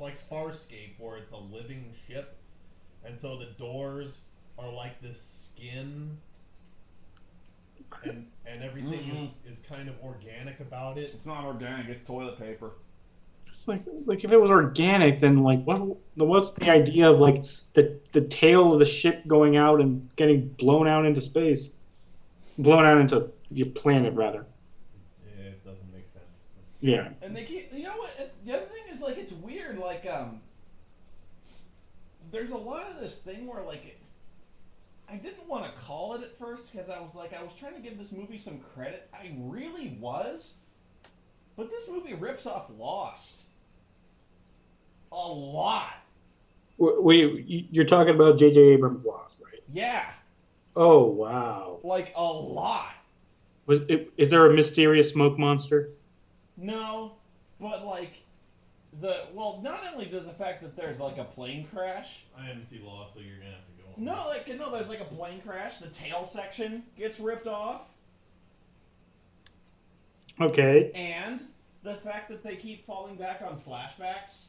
like Farscape, where it's a living ship, and so the doors are like this skin, and everything is kind of organic about it. It's not organic. It's toilet paper. It's like if it was organic, then like what's the idea of like the tail of the ship going out and getting blown out into space, blown out into your planet rather? It doesn't make sense. Yeah. And they keep. You know what? The other thing is like it's weird. Like there's a lot of this thing where like I didn't want to call it at first because I was trying to give this movie some credit. I really was. But this movie rips off Lost. A lot. You're talking about J.J. Abrams' Lost, right? Yeah. Oh, wow. Like, a lot. Is there a mysterious smoke monster? No, but like, not only does the fact that there's like a plane crash. I didn't see Lost, so you're gonna have to go on. No, there's like a plane crash. The tail section gets ripped off. Okay. And the fact that they keep falling back on flashbacks.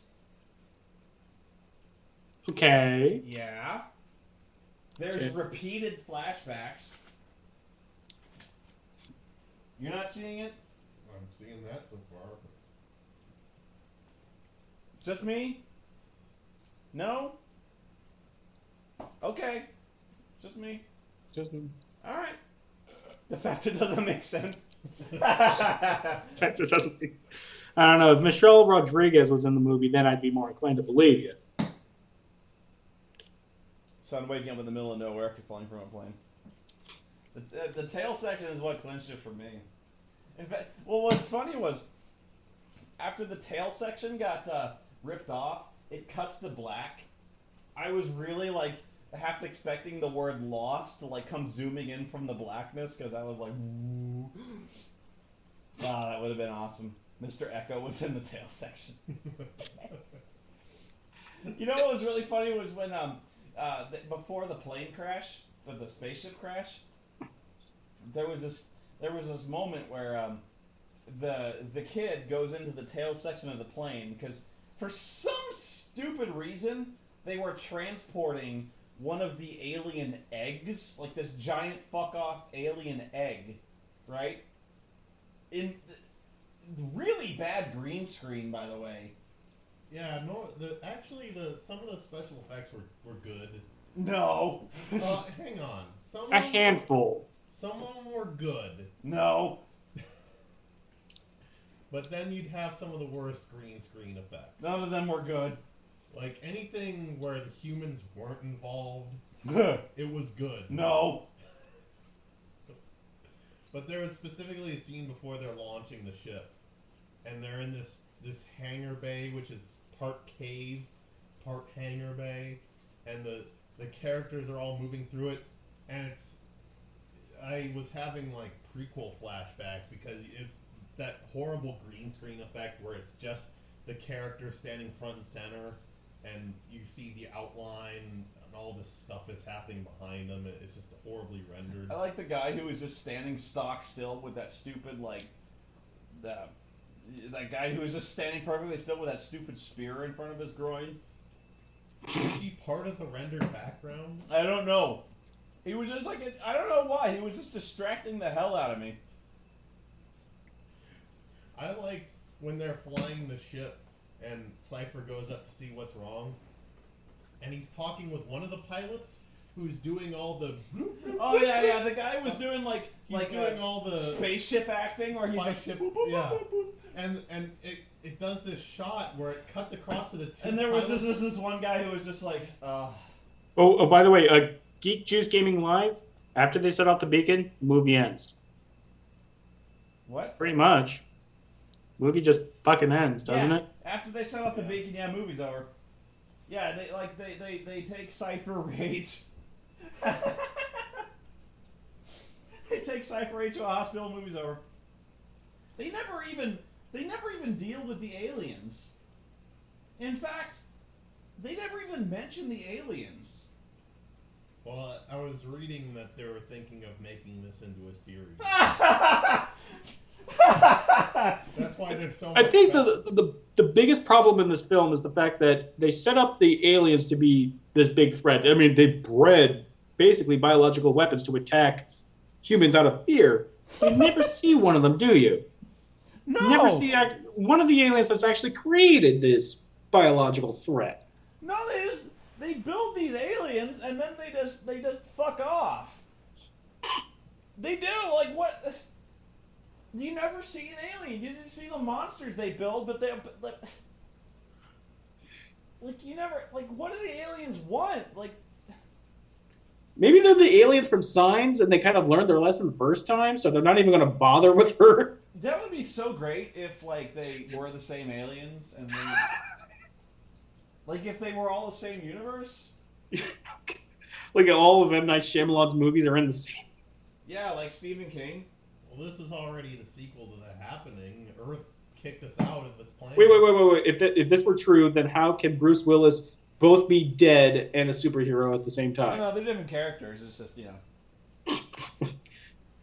Okay. Yeah. There's repeated flashbacks. You're not seeing it? I'm seeing that so far. Just me? No? Okay. Just me. Just me. Alright. The fact it doesn't make sense. I don't know. If Michelle Rodriguez was in the movie, then I'd be more inclined to believe you. Son waking up in the middle of nowhere after falling from a plane. The tail section is what clinched it for me. In fact, well, what's funny was after the tail section got ripped off, it cuts to black. I was really like half expecting the word "lost" to like come zooming in from the blackness because I was like, "Ooh." Wow, that would have been awesome. Mr. Echo was in the tail section. You know what was really funny was when before the plane crash, or the spaceship crash, there was this moment where the kid goes into the tail section of the plane because for some stupid reason they were transporting one of the alien eggs, like this giant fuck off alien egg, right? In really bad green screen, by the way. Yeah, no. Some of the special effects were good. No. Hang on. A handful. Some of them were good. No. But then you'd have some of the worst green screen effects. None of them were good. Like anything where the humans weren't involved, it was good. No. But there was specifically a scene before they're launching the ship, and they're in this hangar bay, which is part cave, part hangar bay, and the characters are all moving through it, and I was having like prequel flashbacks because it's that horrible green screen effect where it's just the character standing front and center, and you see the outline and all this stuff is happening behind them. It's just horribly rendered. I like the guy who was just standing stock still with that stupid that guy who was just standing perfectly still with that stupid spear in front of his groin. Is he part of the rendered background? I don't know. He was just like, I don't know why. He was just distracting the hell out of me. I liked when they're flying the ship and Cypher goes up to see what's wrong, and he's talking with one of the pilots who's doing all the. Oh yeah, the guy was doing he's doing all the spaceship acting, or he's like, spaceship, yeah, and it does this shot where it cuts across to the two. And there was pilots. this one guy who was just like, Oh, by the way, Geek Juice Gaming Live. After they set off the beacon, the movie ends. What? Pretty much. Movie just fucking ends, doesn't it? After they set off the beacon, yeah, movie's over. Yeah, they take Cypher Rage. They take Cypher Rage to a hospital, movie's over. They never even deal with the aliens. In fact, they never even mention the aliens. Well, I was reading that they were thinking of making this into a series. That's why there's so much. I think the biggest problem in this film is the fact that they set up the aliens to be this big threat. I mean, they bred basically biological weapons to attack humans out of fear. You never see one of them, do you? No. You never see one of the aliens that's actually created this biological threat. No, they build these aliens and then they just fuck off. They do, like, what? You never see an alien. You didn't see the monsters they build, but like you never, like, what do the aliens want? Like, maybe they're the aliens from Signs and they kind of learned their lesson the first time, so they're not even going to bother with Earth. that would be so great if, like, they were the same aliens and then, like, if they were all the same universe. Like all of M. Night Shyamalan's movies are in the same. Yeah, like Stephen King. Well, this is already the sequel to that happening. Earth kicked us out of its planet. Wait. If this were true, then how can Bruce Willis both be dead and a superhero at the same time? No, they're different characters. It's just, you know.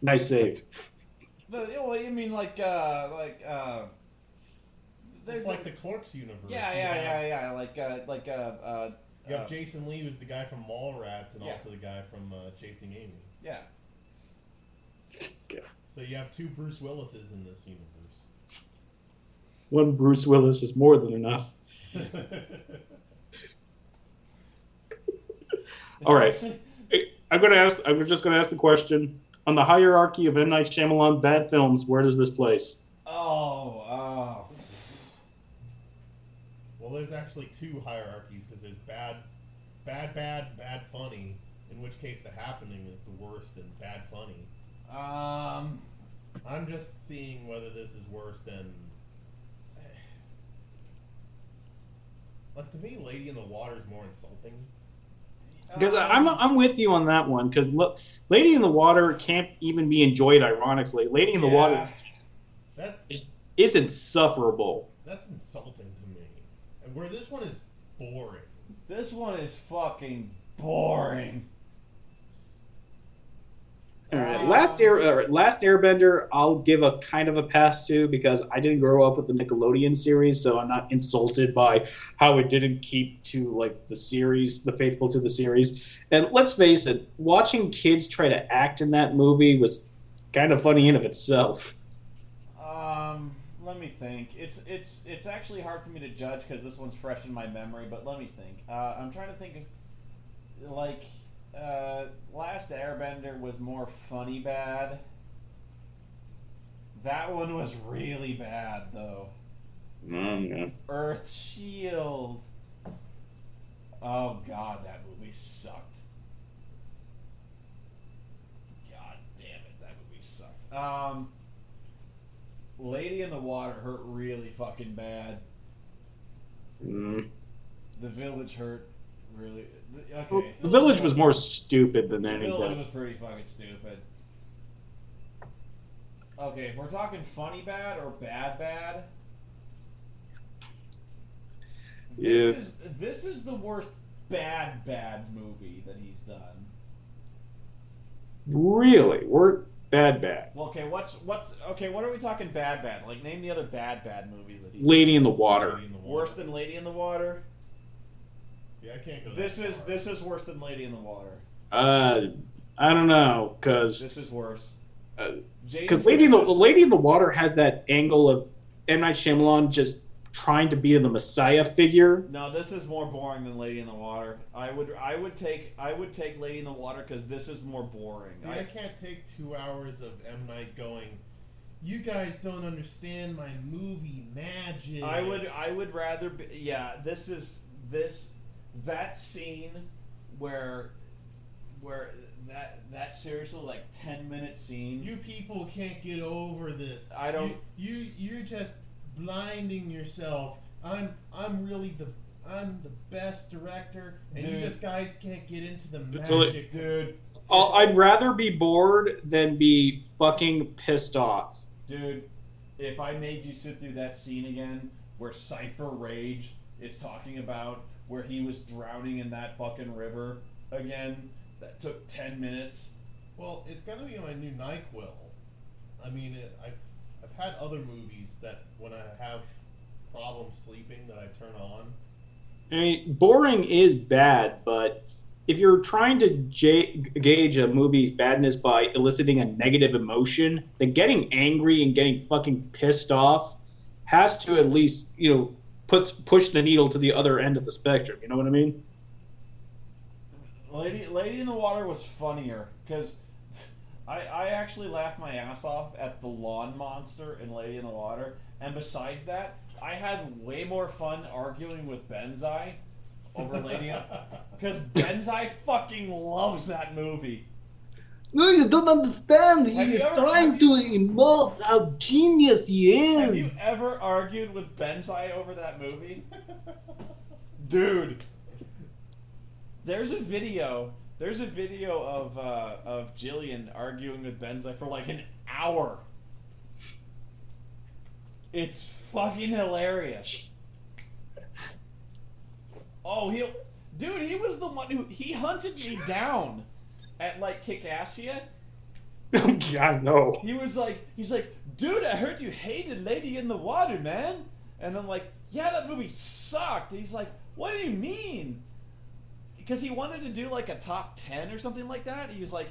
Nice save. But, well, you mean like It's like the Clerks universe. Yeah. You have Jason Lee, who's the guy from Mallrats, and Yeah. also the guy from Chasing Amy. Yeah. Okay. So you have two Bruce Willises in this universe. One Bruce Willis is more than enough. All right. I'm just gonna ask the question: on the hierarchy of M. Night Shyamalan bad films, where does this place? Oh. Well, there's actually two hierarchies because there's bad, funny. In which case, The Happening is the worst and bad funny. I'm just seeing whether this is worse than. Like, to me, Lady in the Water is more insulting. Because I'm with you on that one. Because Lady in the Water can't even be enjoyed ironically. Lady in the Water is insufferable. That's insulting to me. And where this one is boring. This one is fucking boring. All right, Last Airbender, I'll give a kind of a pass to because I didn't grow up with the Nickelodeon series, so I'm not insulted by how it didn't keep to like the series, the faithful to the series. And let's face it, watching kids try to act in that movie was kind of funny in of itself. Let me think. It's actually hard for me to judge because this one's fresh in my memory. But let me think. I'm trying to think of like. Last Airbender was more funny bad. That one was really bad though. Yeah. Earth Shield. Oh god, that movie sucked. God damn it, that movie sucked. Lady in the Water hurt really fucking bad. The Village hurt really. Okay. Well, the Village was more stupid than anything. The Village was pretty fucking stupid. Okay, if we're talking funny bad or bad, this is the worst bad movie that he's done. Really? We're bad. Well, okay, what's okay? What are we talking bad? Like, name the other bad movies that he's Lady in the Water. Worse than Lady in the Water? See, I can't go. This is worse than Lady in the Water. I don't know, because This is worse. Because Lady in the Water has that angle of M. Night Shyamalan just trying to be the Messiah figure. No, this is more boring than Lady in the Water. I would take Lady in the Water because this is more boring. See, I can't take 2 hours of M. Night going, you guys don't understand my movie magic. I would rather be, that scene where that seriously like 10-minute scene. You people can't get over this. I don't. You're just blinding yourself. I'm the best director, and Dude. you just guys can't get into the magic, Dude. I'd rather be bored than be fucking pissed off. Dude, if I made you sit through that scene again, where Cypher Rage is talking about where he was drowning in that fucking river again, that took 10 minutes. Well, it's gonna be my new NyQuil. I mean, I've had other movies that when I have problems sleeping that I turn on. I mean, boring is bad, but if you're trying to gauge a movie's badness by eliciting a negative emotion, then getting angry and getting fucking pissed off has to at least, push the needle to the other end of the spectrum. You know what I mean? Lady in the Water was funnier because I actually laughed my ass off at the lawn monster in Lady in the Water, and besides that, I had way more fun arguing with Benzai over Lady because Benzai fucking loves that movie. No, you don't understand. He is trying to emote how genius he Have you ever argued with Benzai over that movie? Dude. There's a video of Jillian arguing with Benzai for like an hour. It's fucking hilarious. Oh, he was the one who he hunted me down at like Kickassia. Yeah, no. He's like, dude, I heard you hated Lady in the Water, man. And I'm like, yeah, that movie sucked. And he's like, what do you mean? Because he wanted to do like a top 10 or something like that. He's like,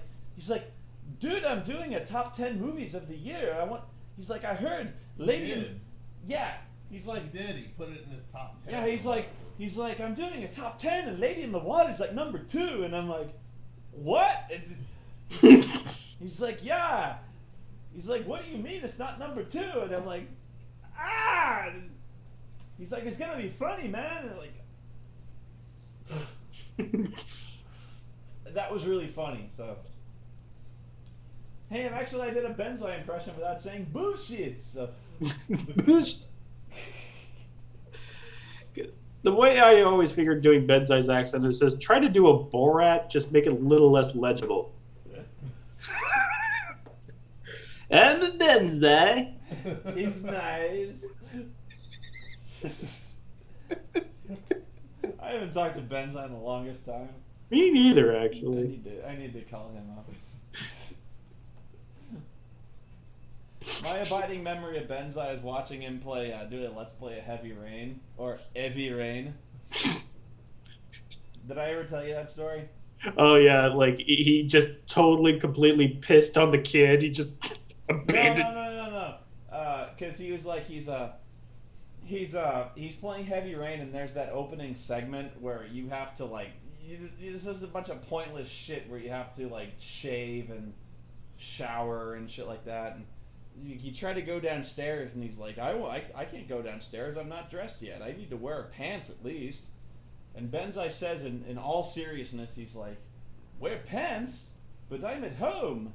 dude, I'm doing a top 10 movies of the year. He's like, I heard Lady. He did. Yeah. He's like, He did. He put it in his top 10. yeah. He's like, I'm doing a top 10, and Lady in the Water is like number 2, and I'm like, what? He's like, yeah. He's like, what do you mean it's not number 2? And I'm like, ah. He's like, it's gonna be funny, man. And like, that was really funny. So, hey, and actually, I did a Benzai impression without saying bullshit. So, the way I always figured doing Benzai's accent is just try to do a Borat, just make it a little less legible. And the Benzai. he's nice. I haven't talked to Benzai in the longest time. Me neither, actually. I need to call him up. My abiding memory of Benzai is watching him play, do a Let's Play of Heavy Rain, or Heavy Rain. Did I ever tell you that story? Oh yeah, like he just totally, completely pissed on the kid. He just abandoned. No. Because he was like, he's playing Heavy Rain, and there's that opening segment where you have to like, this is a bunch of pointless shit where you have to like shave and shower and shit like that, and you try to go downstairs, and he's like, I can't go downstairs, I'm not dressed yet, I need to wear pants at least. And Benzai says in all seriousness, he's like, wear pants? But I'm at home.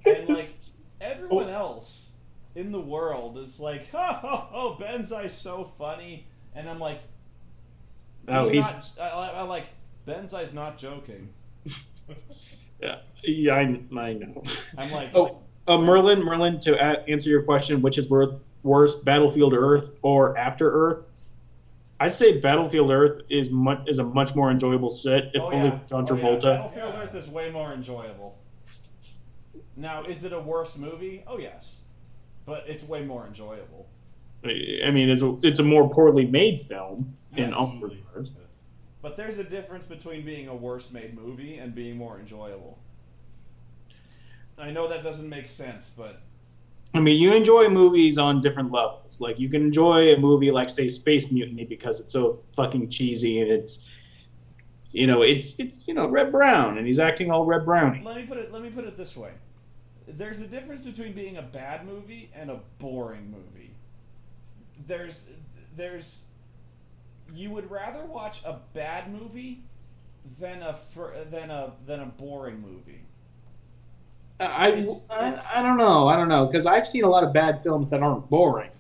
And like, everyone else in the world is like, oh, Benzai's so funny. And I'm like, he's not, I like, Benzai's not joking. Yeah, I know. I'm like, Merlin, to answer your question, which is worse, Battlefield Earth or After Earth? I'd say Battlefield Earth is a much more enjoyable sit, if only for John Travolta. Battlefield Earth is way more enjoyable. Now, is it a worse movie? Oh yes, but it's way more enjoyable. I mean, it's a more poorly made film in all regards. But there's a difference between being a worse made movie and being more enjoyable. I know that doesn't make sense, but I mean, you enjoy movies on different levels. Like, you can enjoy a movie like, say, Space Mutiny because it's so fucking cheesy and it's Red Brown and he's acting all Red Browny. Let me put it this way. There's a difference between being a bad movie and a boring movie. You would rather watch a bad movie than a boring movie. I don't know, because I've seen a lot of bad films that aren't boring.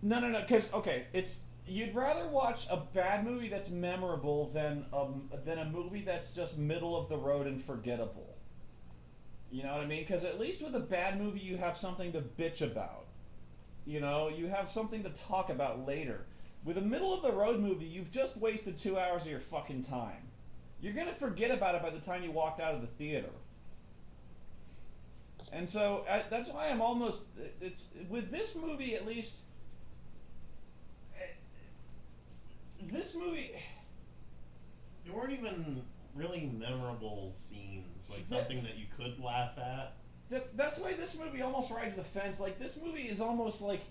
No, because you'd rather watch a bad movie that's memorable than a movie that's just middle of the road and forgettable. You know what I mean? Because at least with a bad movie, you have something to bitch about. You know, you have something to talk about later. With a middle of the road movie, you've just wasted 2 hours of your fucking time. You're gonna forget about it by the time you walked out of the theater. And so that's why I'm almost. It's with this movie at least. This movie. There weren't even really memorable scenes, like something that you could laugh at. That's why this movie almost rides the fence. Like, this movie is almost like...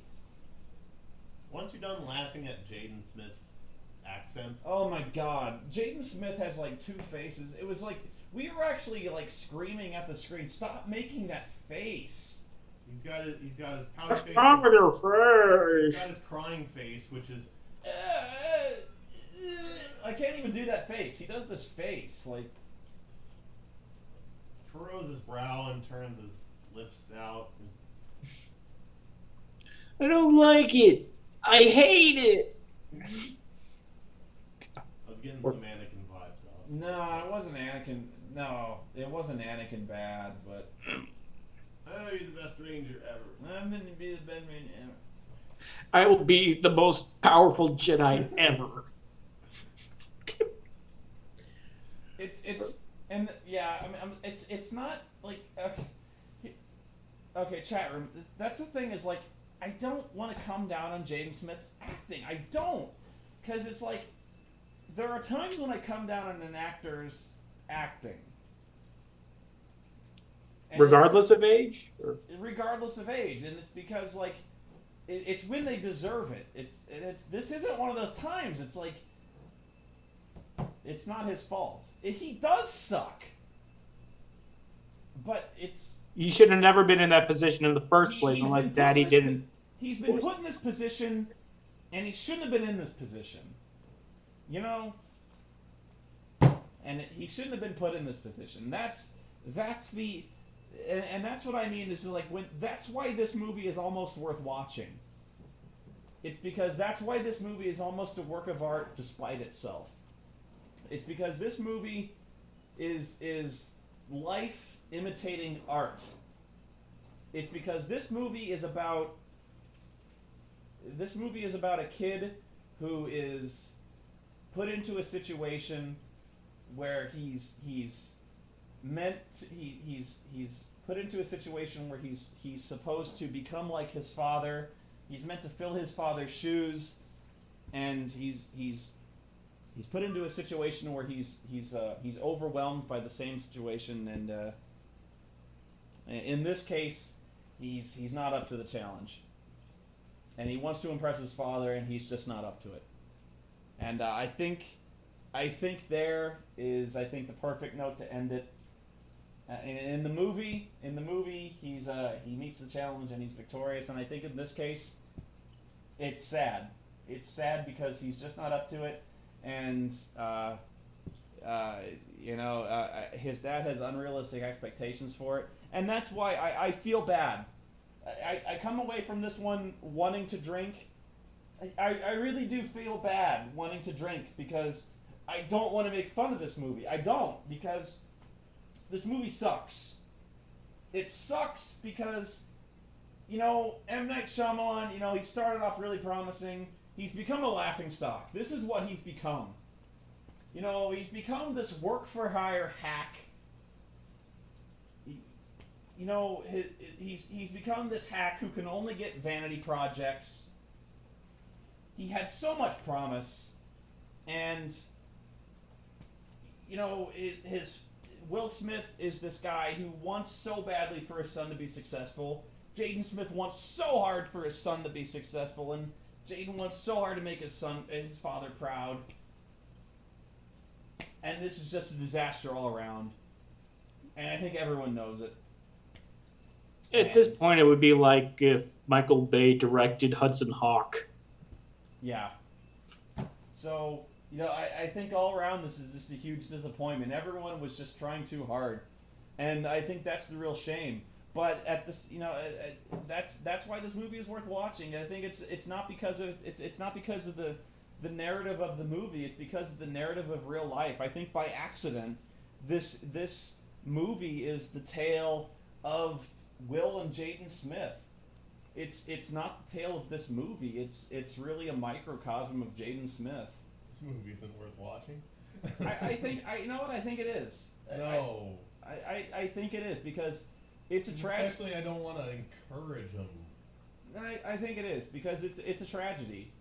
Once you're done laughing at Jaden Smith's accent... Oh my god. Jaden Smith has, like, two faces. It was like... We were actually, like, screaming at the screen, stop making that face. He's got his pouty What's face. wrong with your He's face? got his crying face, which is... I can't even do that face. He does this face, like... Furrows his brow and turns his lips out. I don't like it. I hate it. I was getting some Anakin vibes out. No, it wasn't Anakin. No, it wasn't Anakin bad, but... Oh, you're the best ranger ever. I'm gonna be the best ranger ever. I will be the most powerful Jedi ever. And yeah, I mean, it's not like okay, chat room. That's the thing is like I don't want to come down on Jaden Smith's acting. I don't, because it's like there are times when I come down on an actor's acting, and Regardless of age? Or? regardless of age, and it's because like it's when they deserve it. It's this isn't one of those times. It's like it's not his fault. He does suck, but it's... You should have never been in that position in the first place unless Daddy didn't. He's been put in this position, and he shouldn't have been in this position. You know? And he shouldn't have been put in this position. That's the... And that's what I mean is like when... That's why this movie is almost worth watching. It's because that's why this movie is almost a work of art despite itself. It's because this movie is life imitating art. It's because this movie is about a kid who is put into a situation where he's put into a situation where he's supposed to become like his father. He's meant to fill his father's shoes, and he's put into a situation where he's overwhelmed by the same situation, and in this case, he's not up to the challenge, and he wants to impress his father, and he's just not up to it. And I think there is the perfect note to end it. In the movie, he meets the challenge and he's victorious, and I think in this case, it's sad. It's sad because he's just not up to it. And his dad has unrealistic expectations for it, and that's why I feel bad. I come away from this one wanting to drink. I really do feel bad wanting to drink because I don't want to make fun of this movie. I don't, because this movie sucks. It sucks because, M. Night Shyamalan, he started off really promising. He's become a laughingstock. This is what he's become. He's become this work-for-hire hack. He's become this hack who can only get vanity projects. He had so much promise, and Will Smith is this guy who wants so badly for his son to be successful. Jaden Smith wants so hard for his son to be successful, and Jaden wants so hard to make his father proud. And this is just a disaster all around. And I think everyone knows it. At this point, it would be like if Michael Bay directed Hudson Hawk. Yeah. So, I think all around this is just a huge disappointment. Everyone was just trying too hard. And I think that's the real shame. But at this, that's why this movie is worth watching. I think it's not because of the narrative of the movie. It's because of the narrative of real life. I think by accident, this movie is the tale of Will and Jaden Smith. It's not the tale of this movie. It's really a microcosm of Jaden Smith. This movie isn't worth watching. I think it is. No. I think it is because It's a tragedy. Especially, I don't want to encourage them. I think it is because it's a tragedy,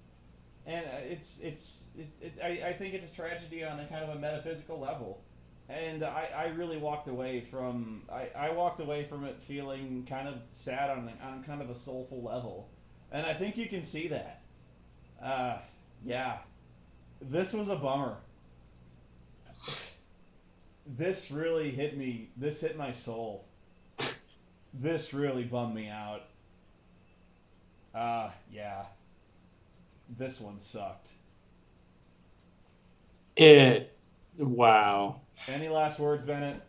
and I think it's a tragedy on a kind of a metaphysical level, and I really walked away from I walked away from it feeling kind of sad on kind of a soulful level, and I think you can see that. Yeah, this was a bummer. This really hit me. This hit my soul. This really bummed me out. Yeah. This one sucked. Wow. Any last words, Bennett?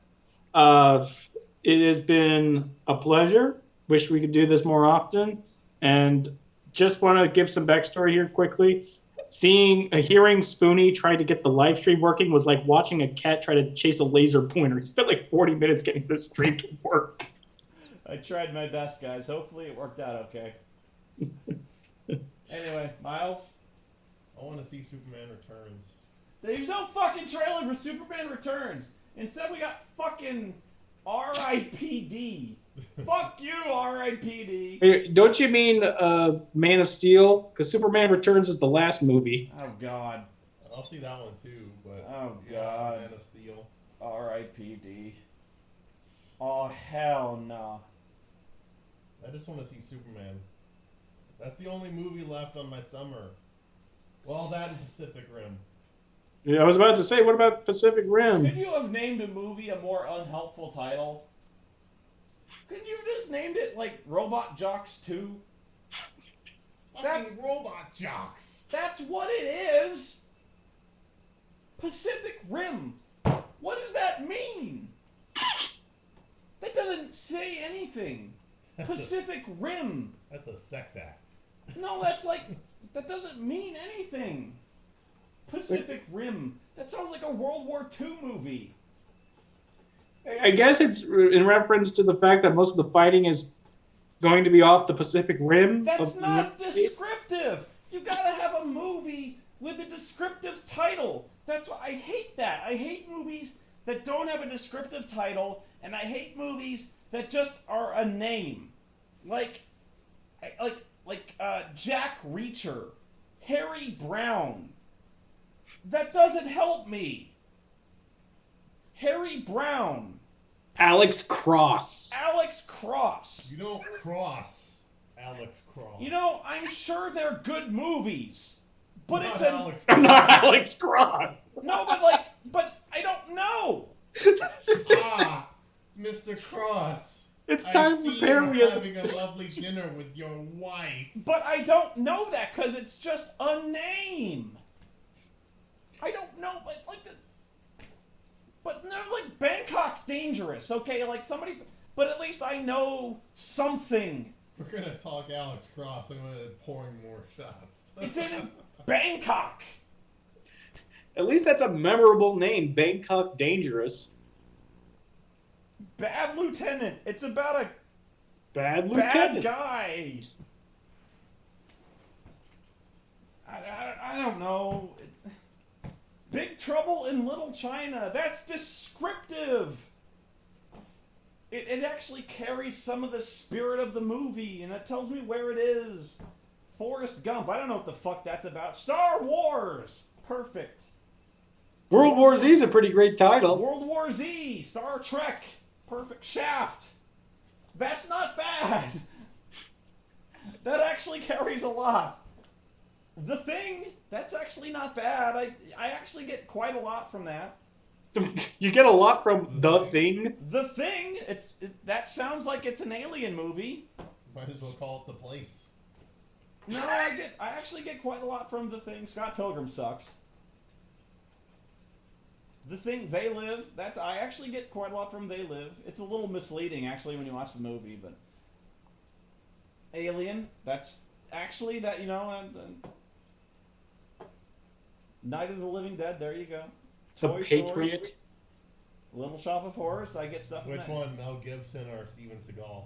It has been a pleasure. Wish we could do this more often. And just want to give some backstory here quickly. Hearing Spoony try to get the live stream working was like watching a cat try to chase a laser pointer. He spent like 40 minutes getting this stream to work. I tried my best, guys. Hopefully it worked out okay. Anyway, Miles? I want to see Superman Returns. There's no fucking trailer for Superman Returns. Instead, we got fucking R.I.P.D. Fuck you, R.I.P.D. Hey, don't you mean Man of Steel? Because Superman Returns is the last movie. Oh, God. I'll see that one too, but Oh, yeah, God. Man of Steel. R.I.P.D. Oh, hell no. I just want to see Superman. That's the only movie left on my summer. Well, that and Pacific Rim. Yeah, I was about to say, what about Pacific Rim? Could you have named a movie a more unhelpful title? Couldn't you have just named it, like, Robot Jocks 2? That's Robot Jocks. That's what it is! Pacific Rim. What does that mean? That doesn't say anything. Pacific Rim. That's a sex act. No, that's like, that doesn't mean anything. Pacific Rim. That sounds like a World War II movie. I guess it's in reference to the fact that most of the fighting is going to be off the Pacific Rim. That's not descriptive. You gotta have a movie with a descriptive title. That's why I hate that. I hate movies that don't have a descriptive title, and I hate movies that just are a name. Like Jack Reacher, Harry Brown. That doesn't help me. Harry Brown. Alex Cross. Alex Cross. You don't cross Alex Cross. You know, I'm sure they're good movies. But Not it's Alex Not Cross. Alex Cross. No, but I don't know. Ah, Mr. Cross. It's I time see for Perry you as having a lovely dinner with your wife. But I don't know that because it's just a name. I don't know, but they're like Bangkok Dangerous, okay? Like somebody, but at least I know something. We're gonna talk Alex Cross. I'm gonna pouring more shots. It's in Bangkok. At least that's a memorable name, Bangkok Dangerous. Bad Lieutenant. It's about a Bad bad Lieutenant. guy. I don't know. Big Trouble in Little China. That's descriptive. It actually carries some of the spirit of the movie, and it tells me where it is. Forrest Gump. I don't know what the fuck that's about. Star Wars. Perfect. World War Z is a pretty great title. World War Z. Star Trek. Perfect. Shaft. That's not bad. That actually carries a lot. The Thing. That's actually not bad. I actually get quite a lot from that. You get a lot from The Thing. The Thing. That sounds like it's an alien movie. Might as well call it The Place. No, I actually get quite a lot from The Thing. Scott Pilgrim sucks. The Thing, They Live. I actually get quite a lot from They Live. It's a little misleading actually when you watch the movie, but Alien. That's actually that Night of the Living Dead. There you go. The Toy Patriot. Story, Little Shop of Horrors. I get stuff from Which that. one, Mel Gibson or Steven Seagal?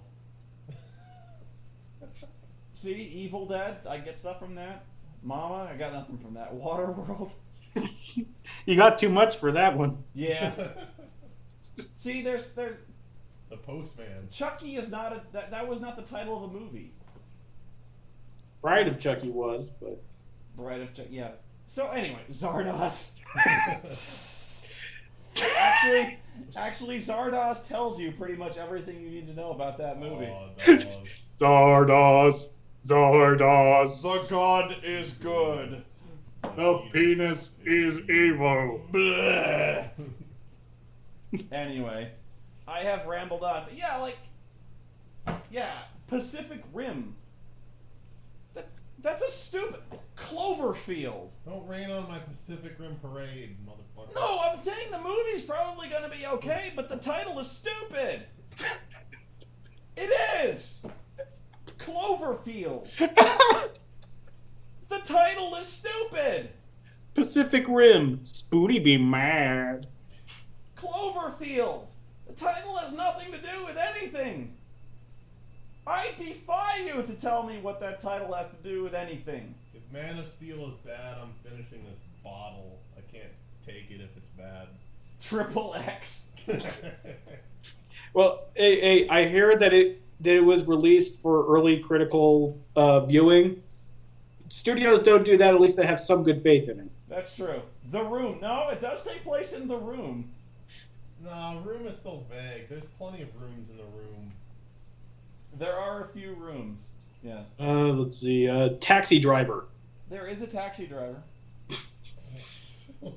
See, Evil Dead. I get stuff from that. Mama. I got nothing from that. Waterworld. You got too much for that one. Yeah. See, there's The Postman. Chucky is not that was not the title of a movie. Bride of Chucky was, but Bride of Chucky, yeah. So anyway, Zardoz. Actually, Zardoz tells you pretty much everything you need to know about that movie. Oh, Zardoz. Zardoz. The god is good. The penis is evil. Bleh. Anyway, I have rambled on, but yeah, Pacific Rim. That's a stupid Cloverfield. Don't rain on my Pacific Rim parade, motherfucker. No, I'm saying the movie's probably gonna be okay, but the title is stupid. It is. Cloverfield. The title is stupid. Pacific Rim. Spoony be mad. Cloverfield. The title has nothing to do with anything. I defy you to tell me what that title has to do with anything. If Man of Steel is bad, I'm finishing this bottle. I can't take it if it's bad. Triple X. Well, I hear that it was released for early critical viewing. Studios don't do that. At least they have some good faith in it. That's true. The Room. No, it does take place in The Room. Nah, Room is still vague. There's plenty of rooms in the Room. There are a few rooms. Yes. Let's see. Taxi Driver. There is a taxi driver.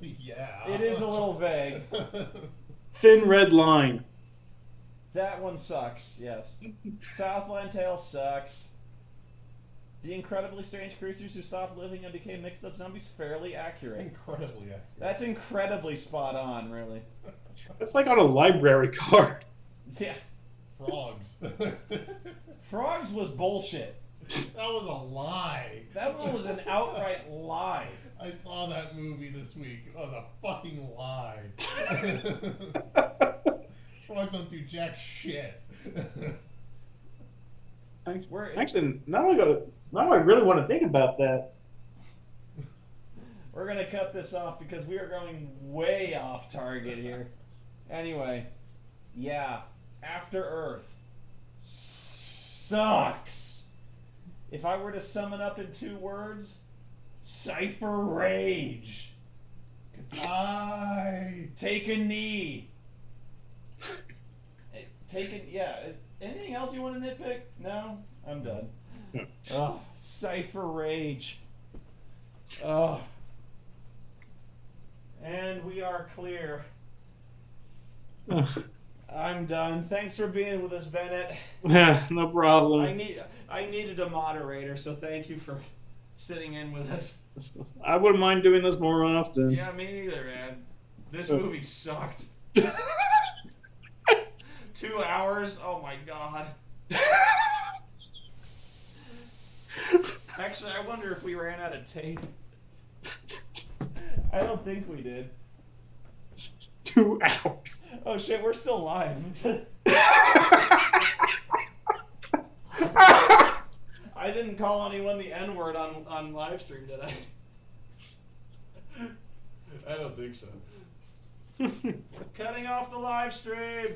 Yeah. It is a little vague. Thin Red Line. That one sucks, yes. Southland Tale sucks. The incredibly strange creatures who stopped living and became mixed up zombies, fairly It's accurate. incredibly accurate. That's incredibly spot on, really. That's like on a library card. Yeah. Frogs. Frogs was bullshit. That was a lie. That one was an outright lie. I saw that movie this week. It was a fucking lie. Frogs don't do jack shit. Actually, now I really want to think about that. We're gonna cut this off because we are going way off target here. Anyway, yeah, After Earth sucks. If I were to sum it up in 2 words, Cypher Rage. Take a knee. Anything else you want to nitpick? No? I'm done. Oh, Cypher Rage. Oh. And we are clear. I'm done. Thanks for being with us, Bennett. No problem. I needed a moderator, so thank you for sitting in with us. I wouldn't mind doing this more often. Yeah, me neither, man. This movie sucked. 2 hours? Oh my god. Actually, I wonder if we ran out of tape. I don't think we did. 2 hours. Oh shit, we're still live. I didn't call anyone the N-word on live stream, did I? I don't think so. Cutting off the live stream.